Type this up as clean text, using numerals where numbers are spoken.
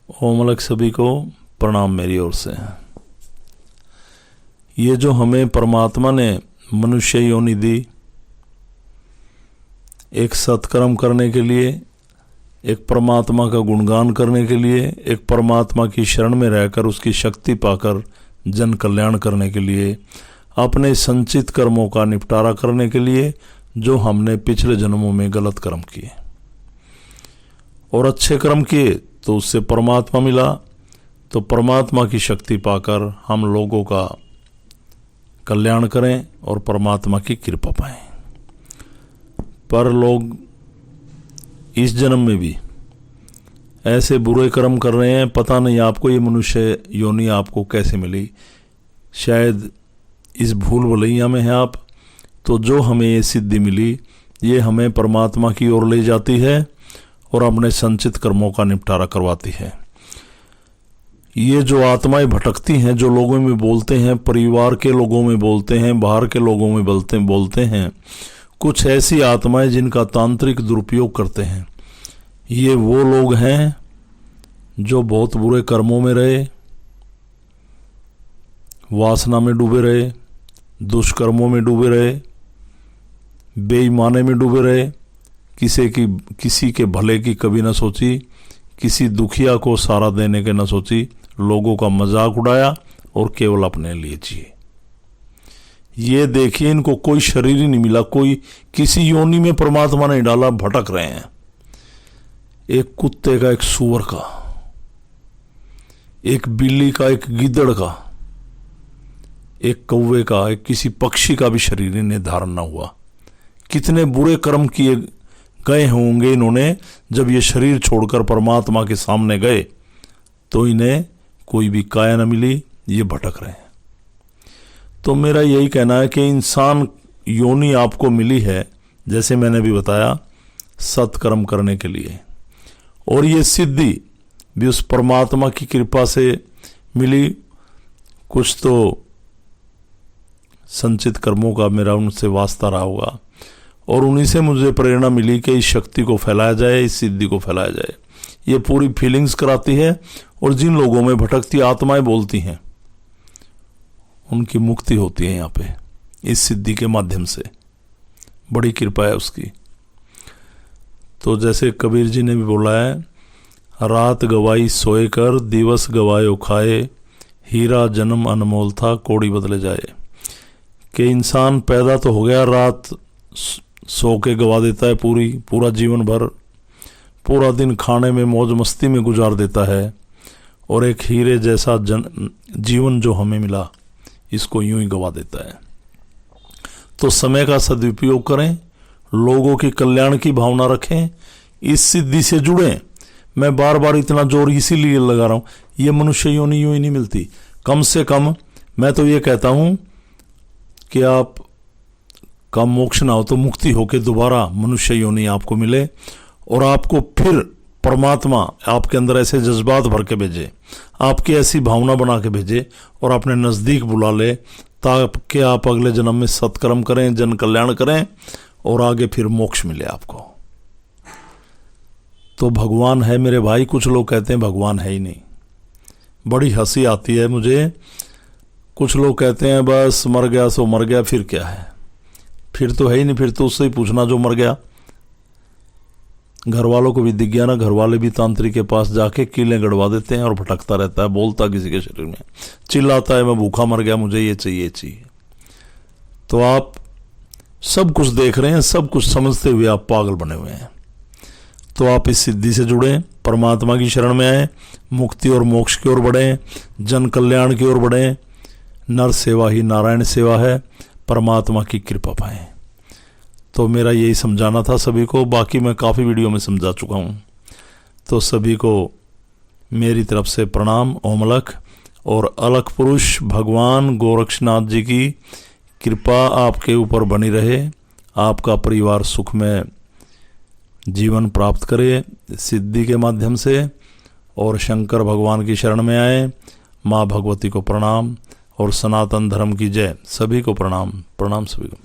ओम अलग सभी को प्रणाम मेरी ओर से। ये जो हमें परमात्मा ने मनुष्य योनि दी, एक सत्कर्म करने के लिए, एक परमात्मा का गुणगान करने के लिए, एक परमात्मा की शरण में रहकर उसकी शक्ति पाकर जन कल्याण करने के लिए, अपने संचित कर्मों का निपटारा करने के लिए, जो हमने पिछले जन्मों में गलत कर्म किए और अच्छे कर्म किए तो उससे परमात्मा मिला। तो परमात्मा की शक्ति पाकर हम लोगों का कल्याण करें और परमात्मा की कृपा पाएं। पर लोग इस जन्म में भी ऐसे बुरे कर्म कर रहे हैं, पता नहीं आपको ये मनुष्य योनि आपको कैसे मिली। शायद इस भूल भुलैया में है आप। तो जो हमें ये सिद्धि मिली, ये हमें परमात्मा की ओर ले जाती है और अपने संचित कर्मों का निपटारा करवाती है। ये जो आत्माएं भटकती हैं, जो लोगों में बोलते हैं, परिवार के लोगों में बोलते हैं, बाहर के लोगों में बोलते हैं, कुछ ऐसी आत्माएं जिनका तांत्रिक दुरुपयोग करते हैं। ये वो लोग हैं जो बहुत बुरे कर्मों में रहे, वासना में डूबे रहे, दुष्कर्मों में डूबे रहे, बेईमाने में डूबे रहे, किसी के भले की कभी न सोची, किसी दुखिया को सहारा देने के न सोची, लोगों का मजाक उड़ाया और केवल अपने लिए जिए। ये देखिए, इनको कोई शरीर ही नहीं मिला, कोई किसी योनि में परमात्मा ने डाला, भटक रहे हैं। एक कुत्ते का, एक सूअर का, एक बिल्ली का, एक गिद्दड़ का, एक कौवे का, एक किसी पक्षी का भी शरीर इन्हें धारण न हुआ। कितने बुरे कर्म किए गए होंगे इन्होंने। जब ये शरीर छोड़कर परमात्मा के सामने गए तो इन्हें कोई भी काया न मिली, ये भटक रहे हैं। तो मेरा यही कहना है कि इंसान योनि आपको मिली है, जैसे मैंने भी बताया, सत्कर्म करने के लिए, और ये सिद्धि भी उस परमात्मा की कृपा से मिली। कुछ तो संचित कर्मों का मेरा उनसे वास्ता रहा होगा और उन्हीं से मुझे प्रेरणा मिली कि इस शक्ति को फैलाया जाए, इस सिद्धि को फैलाया जाए। ये पूरी फीलिंग्स कराती है और जिन लोगों में भटकती आत्माएं बोलती हैं, उनकी मुक्ति होती है यहाँ पे इस सिद्धि के माध्यम से। बड़ी कृपा है उसकी। तो जैसे कबीर जी ने भी बोला है, रात गवाई सोए कर, दिवस गवायो खाए, हीरा जन्म अनमोल था, कौड़ी बदले जाए। कि इंसान पैदा तो हो गया, रात सो के गवा देता है पूरा जीवन भर, पूरा दिन खाने में मौज मस्ती में गुजार देता है, और एक हीरे जैसा जीवन जो हमें मिला, इसको यूं ही गवा देता है। तो समय का सदुपयोग करें, लोगों के कल्याण की भावना रखें, इस सिद्धि से जुड़ें। मैं बार बार इतना जोर इसीलिए लगा रहा हूं, ये मनुष्य योनि यूं ही नहीं मिलती। कम से कम मैं तो ये कहता हूं कि आप का मोक्ष ना हो तो मुक्ति होके दोबारा मनुष्य योनि आपको मिले और आपको फिर परमात्मा आपके अंदर ऐसे जज्बात भर के भेजे, आपकी ऐसी भावना बना के भेजे और अपने नज़दीक बुला ले, ताकि आप अगले जन्म में सत्कर्म करें, जन कल्याण करें और आगे फिर मोक्ष मिले आपको। तो भगवान है मेरे भाई। कुछ लोग कहते हैं भगवान है ही नहीं। बड़ी हंसी आती है मुझे। कुछ लोग कहते हैं बस मर गया सो मर गया, फिर क्या है, फिर तो है ही नहीं, फिर तो उससे ही पूछना जो मर गया। घर वालों को भी दिख गया ना, घर वाले भी तांत्रिक के पास जाके कीलें गड़वा देते हैं और भटकता रहता है, बोलता किसी के शरीर में, चिल्लाता है मैं भूखा मर गया, मुझे ये चाहिए। तो आप सब कुछ देख रहे हैं, सब कुछ समझते हुए आप पागल बने हुए हैं। तो आप इस सिद्धि से जुड़ें, परमात्मा की शरण में आए, मुक्ति और मोक्ष की ओर बढ़ें, जन कल्याण की ओर बढ़ें। नर सेवा ही नारायण सेवा है, परमात्मा की कृपा पाएं। तो मेरा यही समझाना था सभी को। बाकी मैं काफ़ी वीडियो में समझा चुका हूँ। तो सभी को मेरी तरफ से प्रणाम। ओम अलख और अलख पुरुष भगवान गोरक्षनाथ जी की कृपा आपके ऊपर बनी रहे, आपका परिवार सुख में जीवन प्राप्त करे सिद्धि के माध्यम से, और शंकर भगवान की शरण में आए। माँ भगवती को प्रणाम और सनातन धर्म की जय। सभी को प्रणाम। प्रणाम सभी को।